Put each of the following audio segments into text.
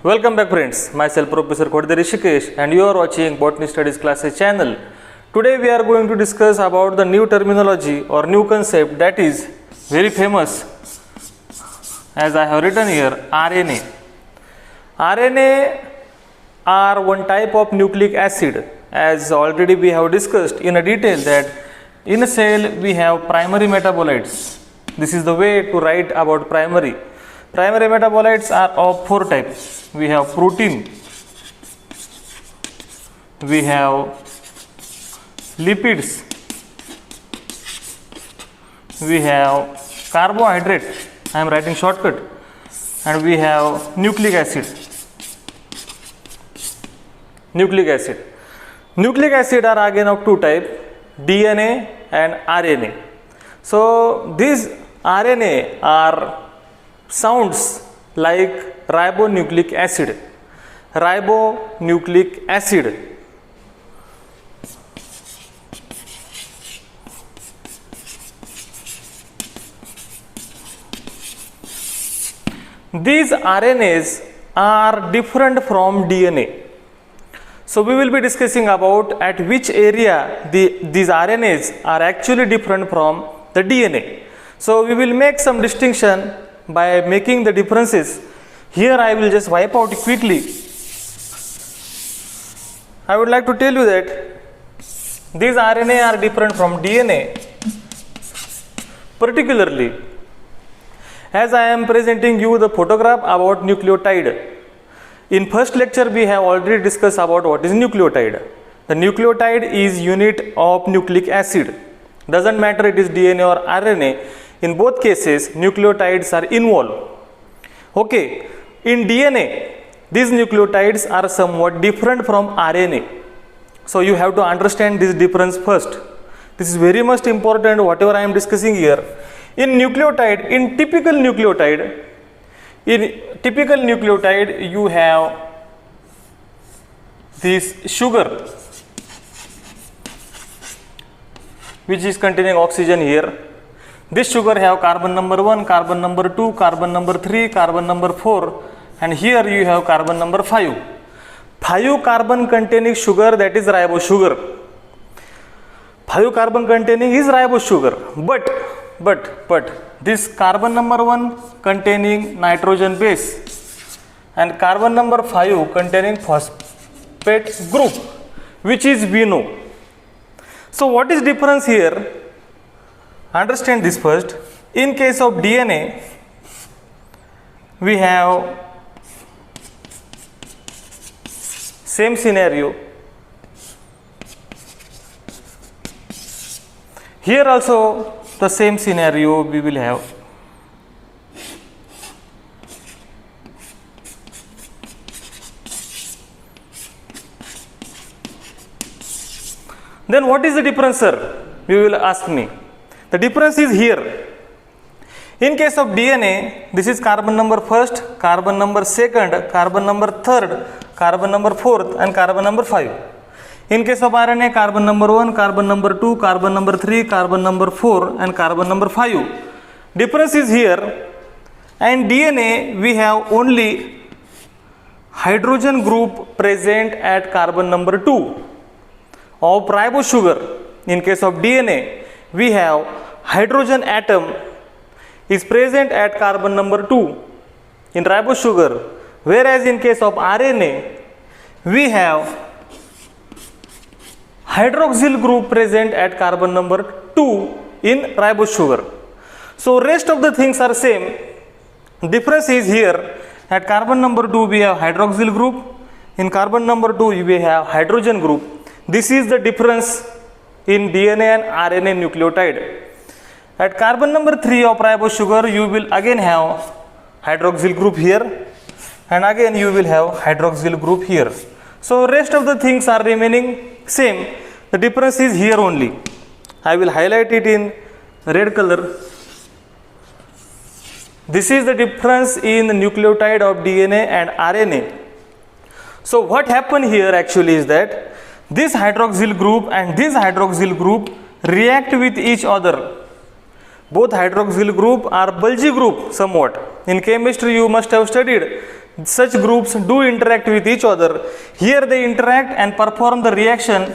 Welcome back friends, myself Professor Kodde Rishikesh and you are watching Botany Studies Classes channel. Today we are going to discuss about the new terminology or new concept that is very famous, as I have written here, RNA. RNA are one type of nucleic acid, as already we have discussed in a detail that in a cell we have primary metabolites. This is the way to write about primary. Primary metabolites are of four types. We have protein, we have lipids, we have carbohydrate, I am writing shortcut, and we have nucleic acid. Nucleic acid. Nucleic acid are again of two types, DNA and RNA. So these RNA are sounds like ribonucleic acid. Ribonucleic acid. These RNAs are different from DNA. So we will be discussing about at which area these RNAs are actually different from the DNA. So we will make some distinction by making the differences. Here I will just wipe out quickly. I would like to tell you that these RNA are different from DNA, particularly as I am presenting you the photograph about nucleotide. In first lecture we have already discussed about what is nucleotide. The nucleotide is unit of nucleic acid. Doesn't matter it is DNA or RNA. In both cases, nucleotides are involved. Okay, in DNA, these nucleotides are somewhat different from RNA. So you have to understand this difference first. This is very much important, whatever I am discussing here. In typical nucleotide, you have this sugar, which is containing oxygen here. This sugar have carbon number 1, carbon number 2, carbon number 3, carbon number 4, and here you have carbon number 5. 5 carbon containing sugar, that is ribose sugar. 5 carbon containing is ribose sugar, but this carbon number 1 containing nitrogen base and carbon number 5 containing phosphate group, which is we know. So what is difference here? Understand this first. In case of DNA, we have same scenario. Here also the same scenario we will have. Then what is the difference, sir? You will ask me. The difference is here. In case of DNA, this is carbon number 1st, carbon number 2nd, carbon number 3rd, carbon number 4th, and carbon number 5. In case of RNA, carbon number 1, carbon number 2, carbon number 3, carbon number 4, and carbon number 5. Difference is here. And DNA, we have only hydrogen group present at carbon number 2 of ribose sugar. In case of DNA, we have hydrogen atom is present at carbon number 2 in ribose sugar, whereas in case of RNA, we have hydroxyl group present at carbon number 2 in ribose sugar. So rest of the things are same. Difference is here, at carbon number 2 we have hydroxyl group, in carbon number 2 we have hydrogen group. This is the difference in DNA and RNA nucleotide. At carbon number 3 of ribose sugar, you will again have hydroxyl group here, and again you will have hydroxyl group here. So rest of the things are remaining same. The difference is here only. I will highlight it in red color. This is the difference in the nucleotide of DNA and RNA. So what happened here actually is that this hydroxyl group and this hydroxyl group react with each other. Both hydroxyl group are bulgy group somewhat. In chemistry you must have studied such groups do interact with each other. Here they interact and perform the reaction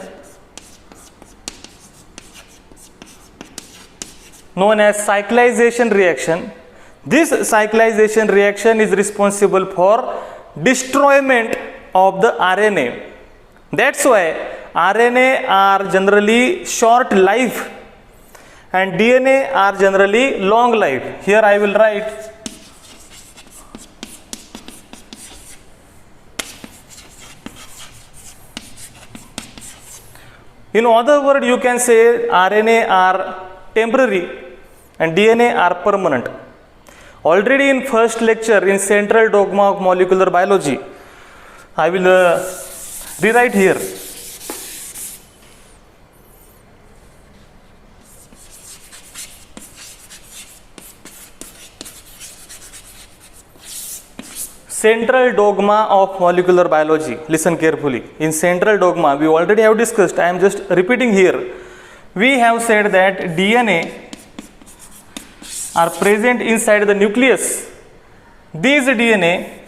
known as cyclization reaction. This cyclization reaction is responsible for destroyment of the RNA. That's why RNA are generally short life and DNA are generally long life. Here I will write in other words you can say RNA are temporary and DNA are permanent. Already in first lecture in central dogma of molecular biology, I will rewrite here. Central dogma of molecular biology. Listen carefully. In central dogma, we already have discussed. I am just repeating here. We have said that DNA are present inside the nucleus. These DNA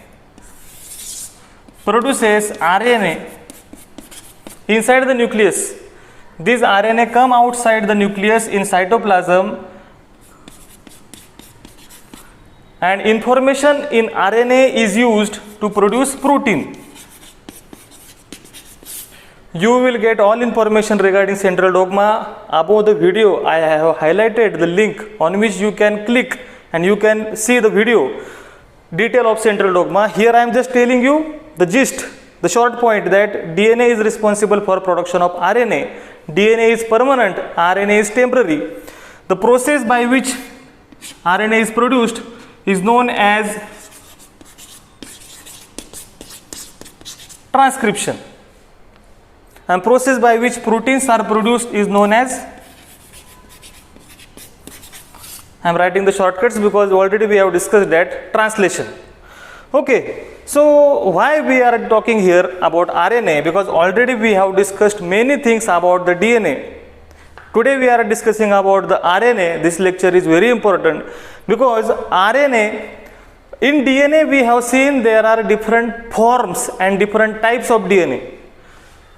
produces RNA inside the nucleus. These RNA come outside the nucleus in cytoplasm, and information in RNA is used to produce protein. You will get all information regarding central dogma above the video. I have highlighted the link on which you can click and you can see the video detail of central dogma. Here I am just telling you the gist, the short point that DNA is responsible for production of RNA. DNA is permanent, RNA is temporary. The process by which RNA is produced is known as transcription, and process by which proteins are produced is known as, I am writing the shortcuts because already we have discussed that, translation. Okay, so why we are talking here about RNA? Because already we have discussed many things about the DNA. Today we are discussing about the RNA. This lecture is very important because RNA, in DNA we have seen there are different forms and different types of DNA.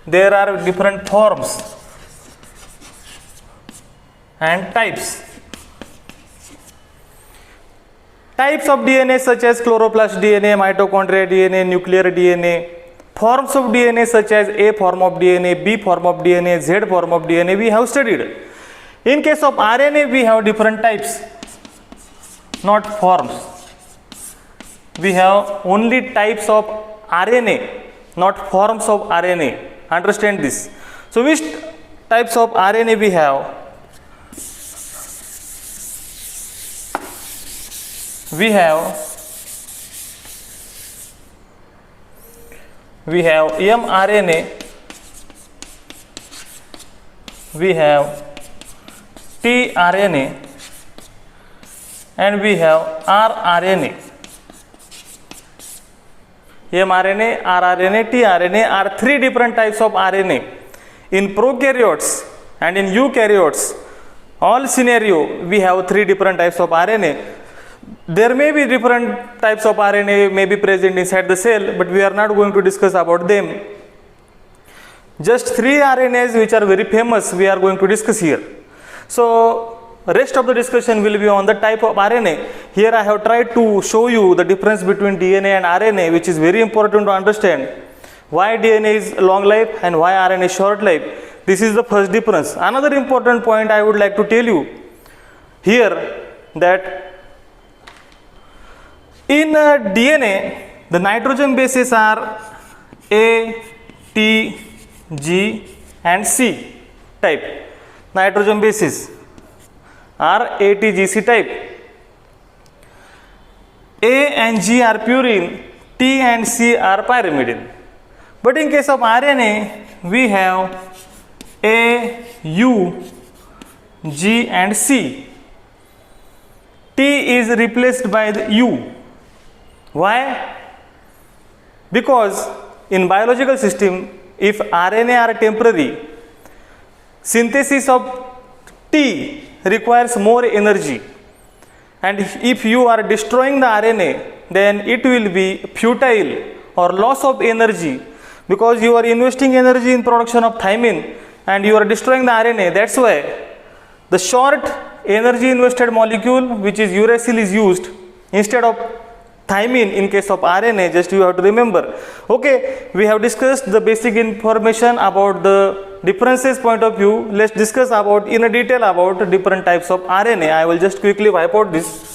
There are different forms and types. Types of DNA such as chloroplast DNA, mitochondria DNA, nuclear DNA. Forms of DNA such as A form of DNA, B form of DNA, Z form of DNA we have studied. In case of RNA we have different types, not forms. We have only types of RNA, not forms of RNA. Understand this. So which types of RNA we have? We have mRNA, we have tRNA, and we have rRNA. mRNA, rRNA, tRNA are three different types of RNA. In prokaryotes and in eukaryotes, all scenario we have three different types of RNA. There may be different types of RNA may be present inside the cell, but we are not going to discuss about them. Just three RNAs which are very famous we are going to discuss here. So rest of the discussion will be on the type of RNA. Here I have tried to show you the difference between DNA and RNA, which is very important to understand. Why DNA is long life and why RNA is short life. This is the first difference. Another important point I would like to tell you here, that in DNA the nitrogen bases are A, T, G and C type. Nitrogen bases are A, T, G, C type. A and G are purine, T and C are pyrimidine. But in case of RNA we have A, U, G and C. T is replaced by the U. Why? Because in biological system, if RNA are temporary, synthesis of T requires more energy, and if you are destroying the RNA, then it will be futile or loss of energy, because you are investing energy in production of thymine and you are destroying the RNA. That's why the short energy invested molecule, which is uracil, is used instead of thymine in case of RNA. Just you have to remember. Okay, we have discussed the basic information about the differences point of view. Let's discuss about in a detail about different types of RNA. I will just quickly wipe out this.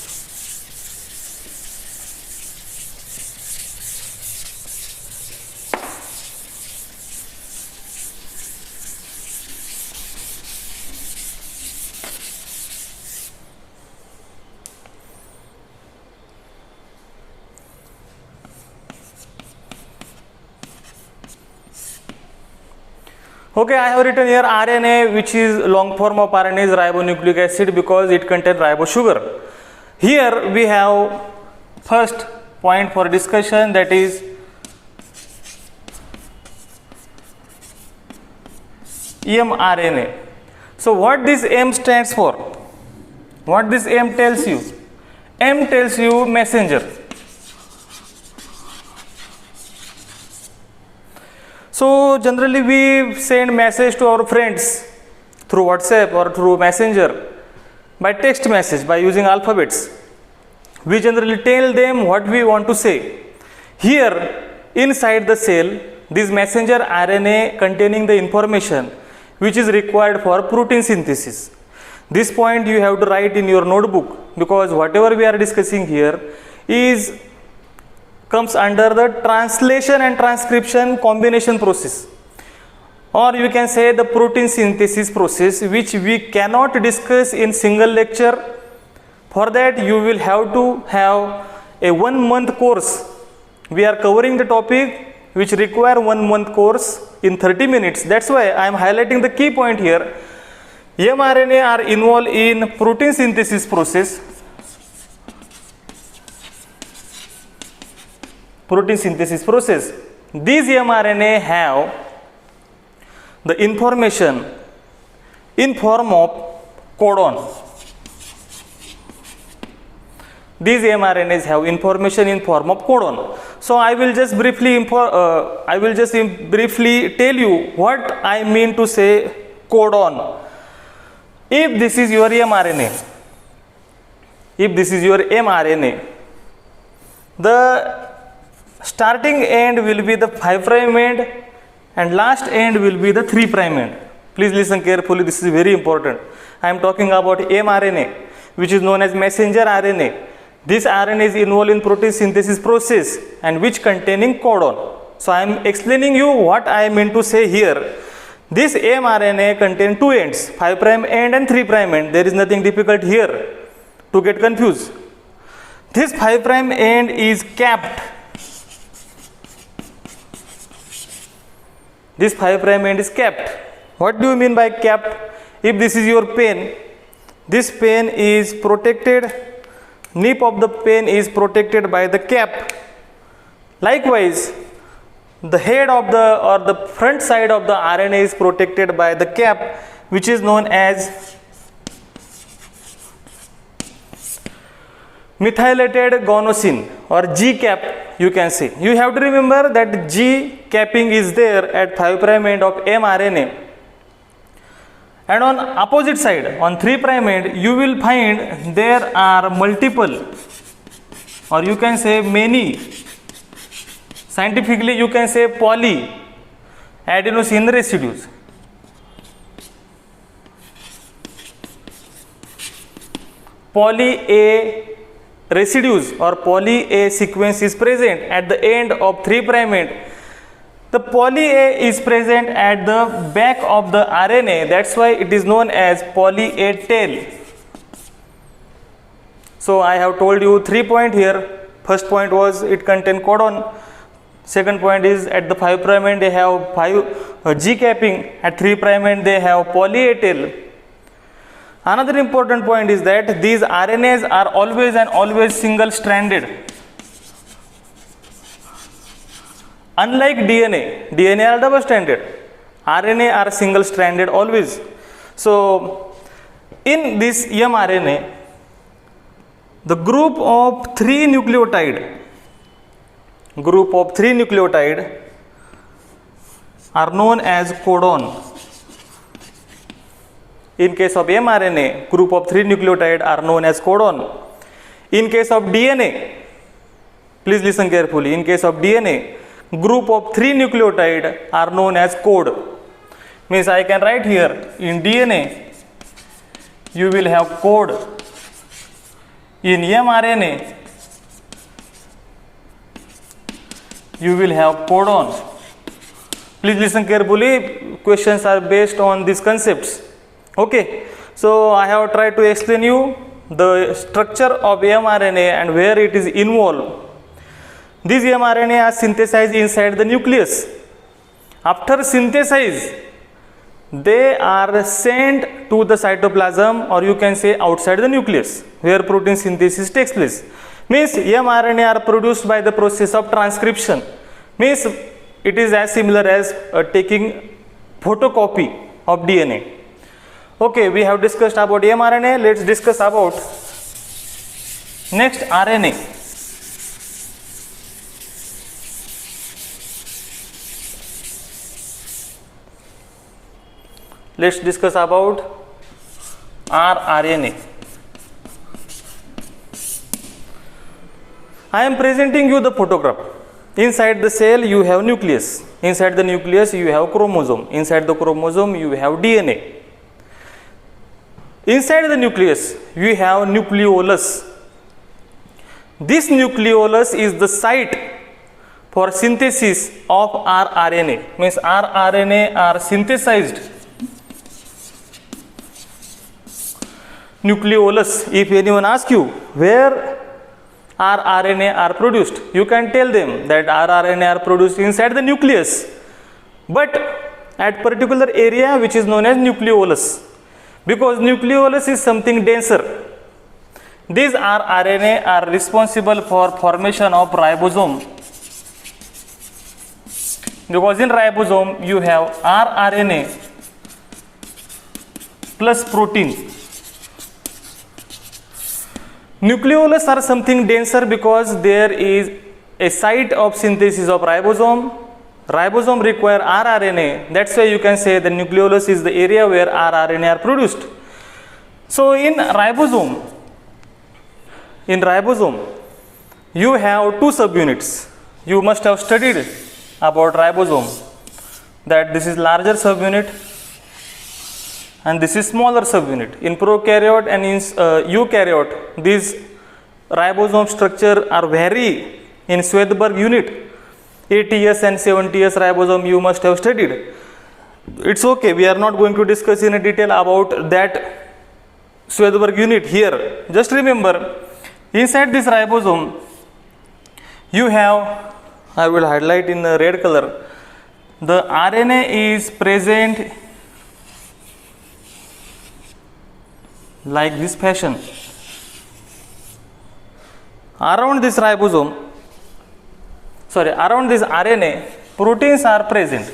Okay, I have written here RNA, which is long form of RNA is ribonucleic acid, because it contains ribosugar. Here we have first point for discussion, that is mRNA. So what this M stands for? What this M tells you? M tells you messenger. So generally we send message to our friends through WhatsApp or through Messenger by text message, by using alphabets. We generally tell them what we want to say. Here inside the cell, this messenger RNA containing the information which is required for protein synthesis. This point you have to write in your notebook, because whatever we are discussing here comes under the translation and transcription combination process, or you can say the protein synthesis process, which we cannot discuss in single lecture. For that you will have to have a 1 month course. We are covering the topic which require 1 month course in 30 minutes. That's why I am highlighting the key point here. mRNA are involved in protein synthesis process. Protein synthesis process. These mRNA have the information in form of codon. These mRNAs have information in form of codon. So I will just briefly tell you what I mean to say codon. If this is your mRNA, the starting end will be the 5' end and last end will be the 3' end. Please listen carefully, this is very important. I am talking about mRNA, which is known as messenger RNA. This RNA is involved in protein synthesis process and which containing codon. So I am explaining you what I mean to say here. This mRNA contains 2 ends, 5' end and 3' end. There is nothing difficult here to get confused. This 5' end is capped. This 5' end is capped. What do you mean by capped? If this is your pen, this pen is protected, nib of the pen is protected by the cap. Likewise, the head of the front side of the RNA is protected by the cap, which is known as methylated guanosine or G cap, you can say. You have to remember that G capping is there at 5' end of mRNA. And on opposite side, on 3' end, you will find there are multiple, or you can say many, scientifically you can say polyadenosine residues. Poly-A residues or poly-A sequence is present at the end of 3' end. The poly-A is present at the back of the RNA. That's why it is known as poly-A tail. So I have told you 3 points here. First point was it contains codon. Second point is at the 5' end they have G capping. At 3' end they have poly-A tail. Another important point is that these RNAs are always and always single stranded. Unlike DNA are double stranded. RNA are single stranded always. So In this mRNA, the group of three nucleotide are known as codon. In case of mRNA, group of three nucleotide are known as codon. In case of DNA, please listen carefully. In case of DNA, group of three nucleotide are known as code. Means I can write here, in DNA you will have code. In mRNA you will have codon. Please listen carefully. Questions are based on these concepts. Okay. So I have tried to explain you the structure of mRNA and where it is involved. These mRNA are synthesized inside the nucleus. After synthesis, they are sent to the cytoplasm, or you can say outside the nucleus, where protein synthesis takes place. Means mRNA are produced by the process of transcription. Means it is as similar as taking photocopy of DNA. Okay, we have discussed about mRNA. Let's discuss about next RNA. Let's discuss about rRNA. I am presenting you the photograph. Inside the cell you have nucleus. Inside the nucleus you have chromosome. Inside the chromosome you have DNA. Inside the nucleus you have nucleolus. This nucleolus is the site for synthesis of rRNA. Means rRNA are synthesized. Nucleolus. If anyone asks you where rRNA are produced, you can tell them that rRNA are produced inside the nucleus, but at particular area which is known as nucleolus, because nucleolus is something denser. These rRNA are responsible for formation of ribosome, because in ribosome you have rRNA plus protein. Nucleolus are something denser because there is a site of synthesis of ribosome. Ribosome require rRNA. That's why you can say the nucleolus is the area where rRNA are produced. So in ribosome you have two subunits. You must have studied about ribosome, that this is larger subunit and this is smaller subunit. In prokaryote and in eukaryote, these ribosome structure are vary in Svedberg unit. 80S and 70S ribosome you must have studied. It's okay, we are not going to discuss in detail about that Svedberg unit here. Just remember, inside this ribosome you have, I will highlight in the red color, the RNA is present like this fashion. Around this ribosome, around this RNA, proteins are present.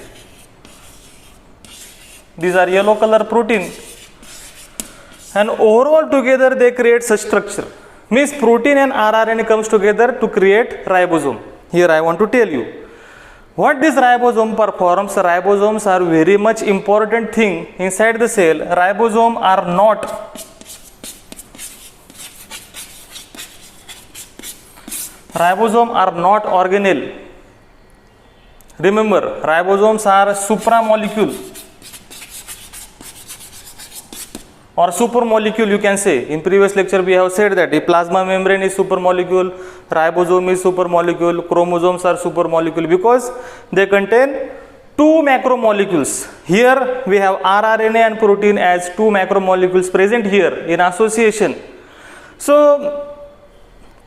These are yellow color protein, and overall together they create such structure. Means protein and rRNA comes together to create ribosome. Here I want to tell you what this ribosome performs. Ribosomes are very much important thing inside the cell. Ribosomes are not organelle. Remember, ribosomes are supramolecule or supermolecule, you can say. In previous lecture we have said that the plasma membrane is supermolecule, ribosome is supermolecule, chromosomes are supermolecule because they contain two macromolecules. Here we have rRNA and protein as two macromolecules present here in association. So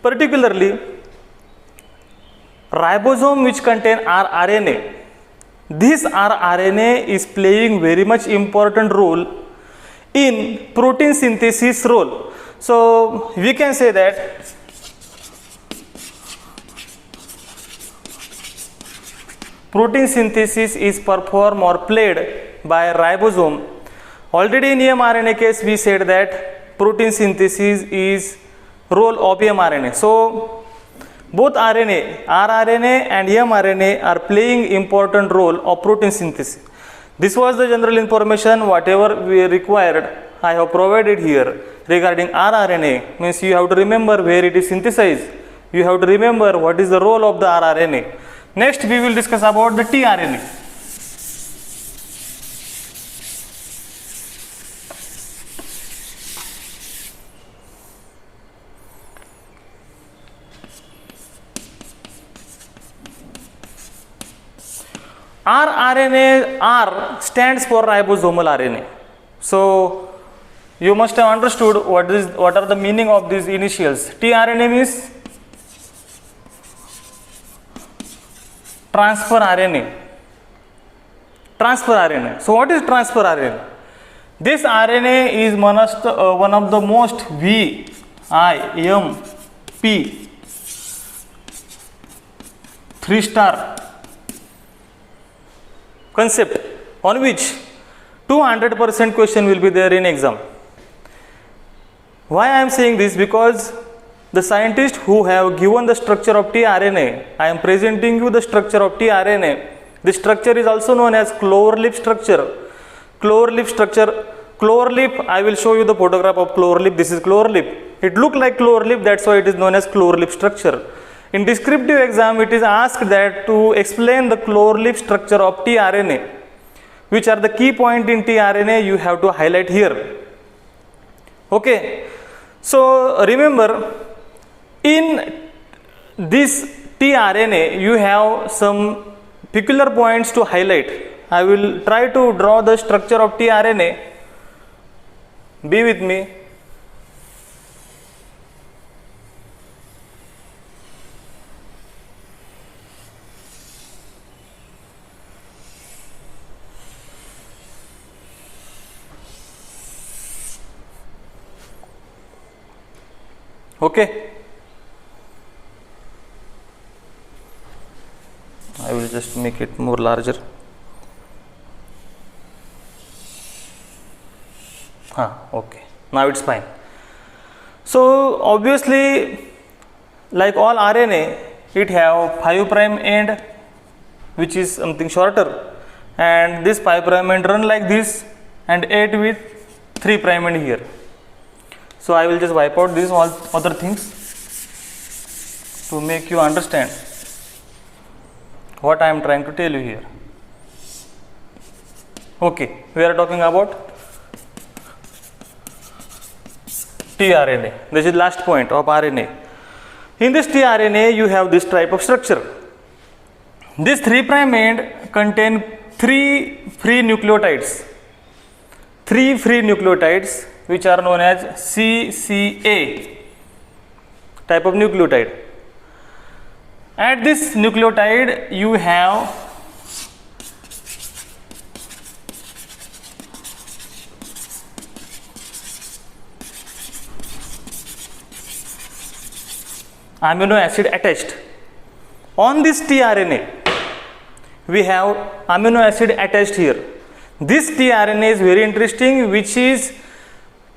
particularly ribosome which contain rRNA, this rRNA is playing very much important role in protein synthesis role. So we can say that protein synthesis is performed or played by ribosome Already in mRNA case we said that protein synthesis is role of mRNA. So both RNA, rRNA and mRNA are playing important role of protein synthesis. This was the general information, whatever we required I have provided here regarding rRNA. Means you have to remember where it is synthesized. You have to remember what is the role of the rRNA. Next we will discuss about the tRNA. rRNA, R stands for ribosomal RNA. So you must have understood what are the meaning of these initials. tRNA means transfer RNA. Transfer RNA. So what is transfer RNA? This RNA is one of the most VIMP three-star concept on which 200% question will be there in exam. Why I am saying this? Because the scientists who have given the structure of tRNA, I am presenting you the structure of tRNA. This structure is also known as clover-leaf structure. Clover-leaf structure. Clover-leaf, I will show you the photograph of clover-leaf. This is clover-leaf. It looks like clover-leaf, that's why it is known as clover-leaf structure. In descriptive exam, it is asked that to explain the clover-leaf structure of tRNA. Which are the key point in tRNA you have to highlight here. Okay. So remember, in this tRNA, you have some peculiar points to highlight. I will try to draw the structure of tRNA. Be with me. Okay. I will just make it more larger. Okay. Now it's fine. So obviously, like all RNA, it have 5' end, which is something shorter, and this 5' end run like this, and 8 with 3' end here. So I will just wipe out these all other things to make you understand what I am trying to tell you here. Okay, we are talking about tRNA. This is last point of RNA. In this tRNA, you have this type of structure. This 3' end contain 3 free nucleotides. 3 free nucleotides, which are known as CCA type of nucleotide. At this nucleotide, you have amino acid attached. On this tRNA, we have amino acid attached here. This tRNA is very interesting, which is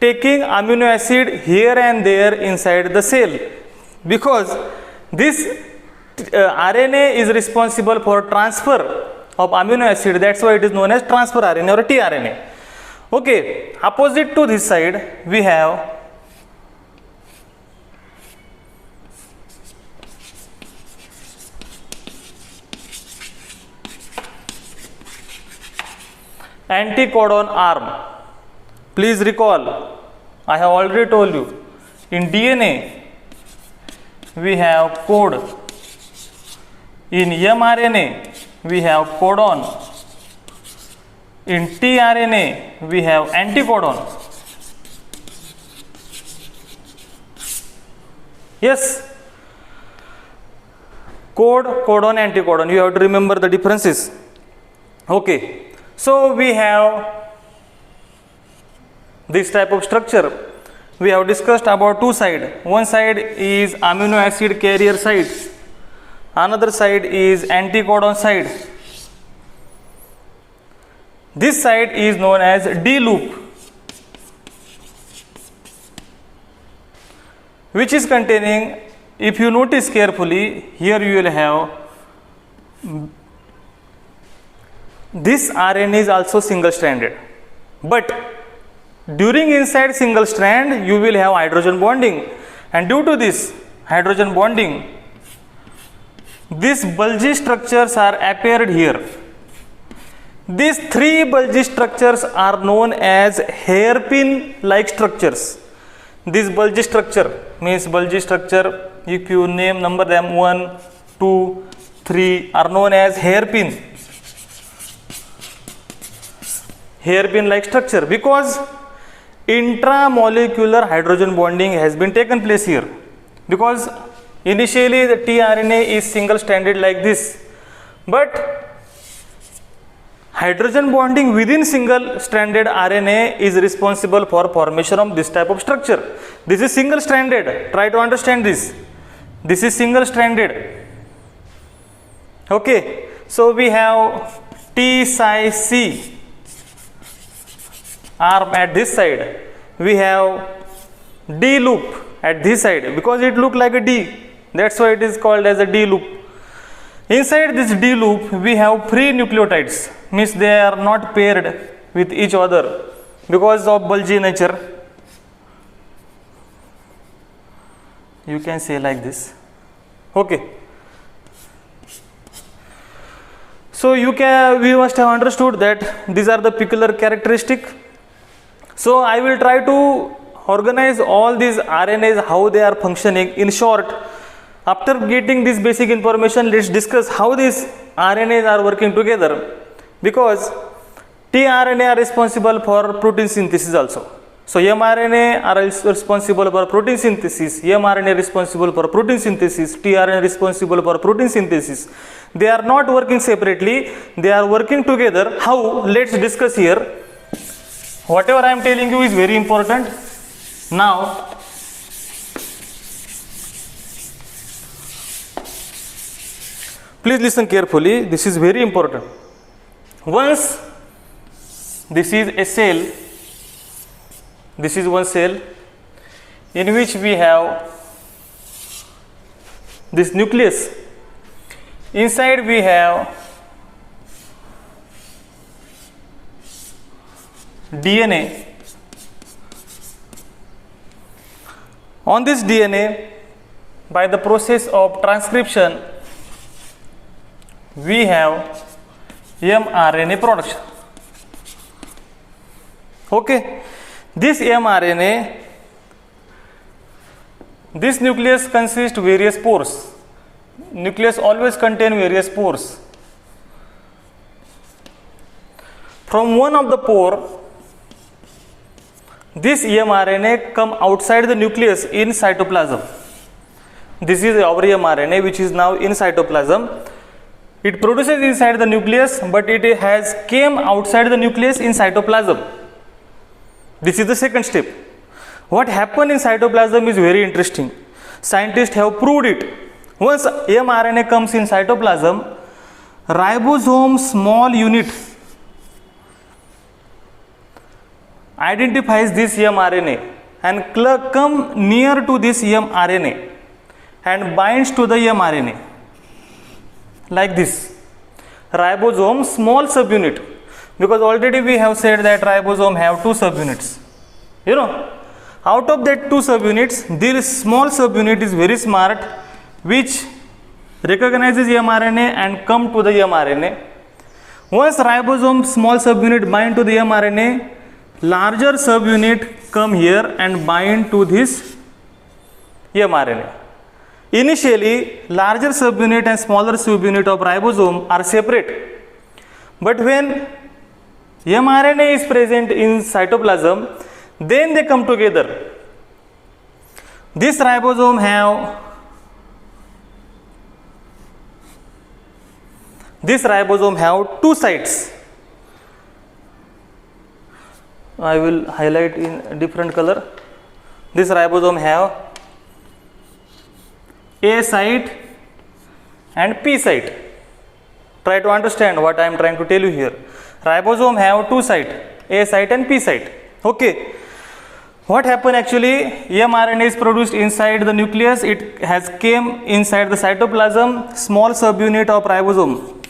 taking amino acid here and there inside the cell, because this RNA is responsible for transfer of amino acid. That's why it is known as transfer RNA or tRNA. Okay, opposite to this side, we have anticodon arm. Please recall, I have already told you, in DNA we have code, in mRNA we have codon, in tRNA we have anticodon. Yes, code, codon, anticodon, you have to remember the differences. Okay, so we have this type of structure. We have discussed about two sides. One side is amino acid carrier side, another side is anticodon side. This side is known as D loop. which is containing, if you notice carefully, here you will have this RNA is also single stranded, but during inside single strand you will have hydrogen bonding, and due to this hydrogen bonding, these bulgy structures are appeared here. These three bulgy structures are known as hairpin like structures. This bulgy structure means bulgy structure, if you number them 1, 2, 3 are known as hairpin like structure, because intramolecular hydrogen bonding has been taken place here. Because initially the tRNA is single stranded like this, but hydrogen bonding within single stranded RNA is responsible for formation of this type of structure. This is single stranded, try to understand this. This is single stranded. Okay, so we have T psi C arm at this side, we have D loop at this side, because it look like a D, that's why it is called as a D loop. Inside this D loop we have free nucleotides, means they are not paired with each other because of bulgy nature. You can say like this. Okay. So we must have understood that these are the peculiar characteristic. So I will try to organize all these RNAs, how they are functioning. In short, after getting this basic information, let's discuss how these RNAs are working together, because tRNA are responsible for protein synthesis also. So mRNA are responsible for protein synthesis, mRNA responsible for protein synthesis, tRNA responsible for protein synthesis. They are not working separately, they are working together. How? Let's discuss here. Whatever I am telling you is very important. Now, please listen carefully, this is very important. Once this is a cell, this is one cell in which we have this nucleus. Inside we have DNA. On this DNA, by the process of transcription, we have mRNA production. Okay, this mRNA, this nucleus consists various pores. Nucleus always contain various pores. From one of the pore, this mRNA come outside the nucleus in cytoplasm. This is our mRNA which is now in cytoplasm. It produces inside the nucleus, but it has came outside the nucleus in cytoplasm. This is the second step. What happened in cytoplasm is very interesting. Scientists have proved it. Once mRNA comes in cytoplasm, ribosome small unit identifies this mRNA and come near to this mRNA and binds to the mRNA like this. Ribosome small subunit, because already we have said that ribosome have 2 subunits. You know, out of that 2 subunits, this small subunit is very smart, which recognizes mRNA and come to the mRNA. Once ribosome small subunit bind to the mRNA, larger subunit come here and bind to this mRNA. Initially, larger subunit and smaller subunit of ribosome are separate. But when mRNA is present in cytoplasm, then they come together. This ribosome have 2 sites. I will highlight in a different color. This ribosome have A site and P site. Try to understand what I am trying to tell you here. Ribosome have 2 sites, A site and P site. Okay. What happened actually? mRNA is produced inside the nucleus. It has came inside the cytoplasm, small subunit of ribosome.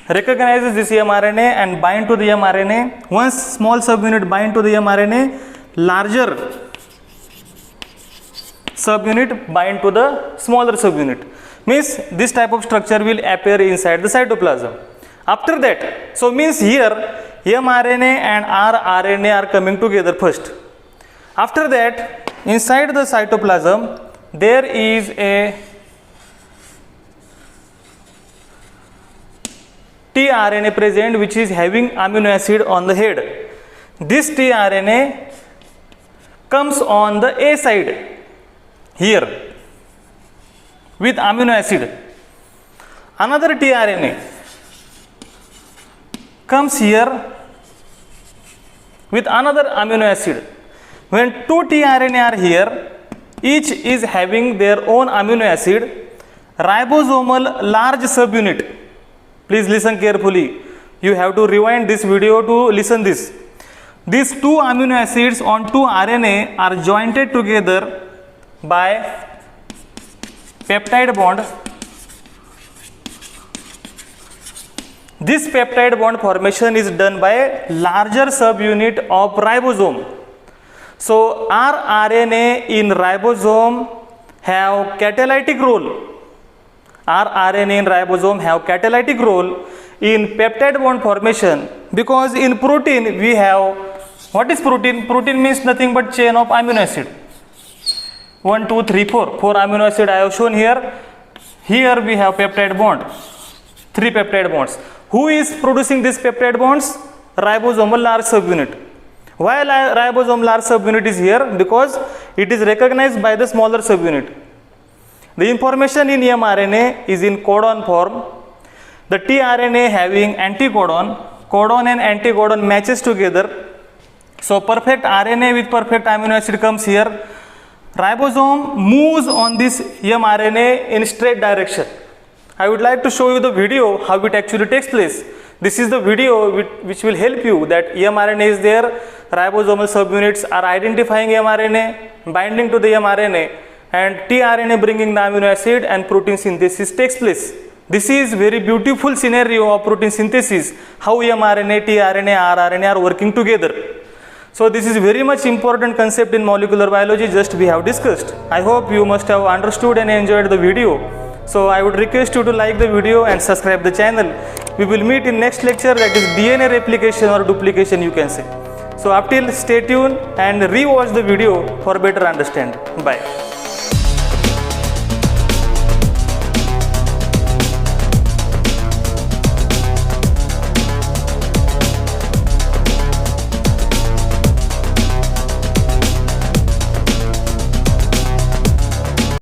Recognizes this mRNA and bind to the mRNA. Once small subunit bind to the mRNA, larger subunit bind to the smaller subunit. Means this type of structure will appear inside the cytoplasm. After that, so means here mRNA and rRNA are coming together first. After that, inside the cytoplasm, there is a tRNA present which is having amino acid on the head. This tRNA comes on the A side here with amino acid. Another tRNA comes here with another amino acid. When two tRNA are here, each is having their own amino acid, ribosomal large subunit. Please listen carefully. You have to rewind this video to listen this. These two amino acids on two RNA are jointed together by peptide bond. This peptide bond formation is done by larger subunit of ribosome. So rRNA in ribosome have catalytic role. rRNA in ribosome have catalytic role in peptide bond formation, because in protein we have, what is protein? Protein means nothing but chain of amino acid. 1, 2, 3, 4. 4 amino acid I have shown here. Here we have peptide bond. 3 peptide bonds. Who is producing these peptide bonds? Ribosomal large subunit. Why ribosomal large subunit is here? Because it is recognized by the smaller subunit. The information in mRNA is in codon form. The tRNA having anticodon, codon and anticodon matches together. So perfect RNA with perfect amino acid comes here. Ribosome moves on this mRNA in straight direction. I would like to show you the video how it actually takes place. This is the video which will help you that mRNA is there, ribosomal subunits are identifying mRNA, binding to the mRNA, and tRNA bringing the amino acid and protein synthesis takes place. This is very beautiful scenario of protein synthesis, how mRNA, tRNA, rRNA are working together. So this is very much important concept in molecular biology, just we have discussed. I hope you must have understood and enjoyed the video. So I would request you to like the video and subscribe the channel. We will meet in next lecture, that is DNA replication or duplication you can say. So up till stay tuned and re-watch the video for better understanding. Bye.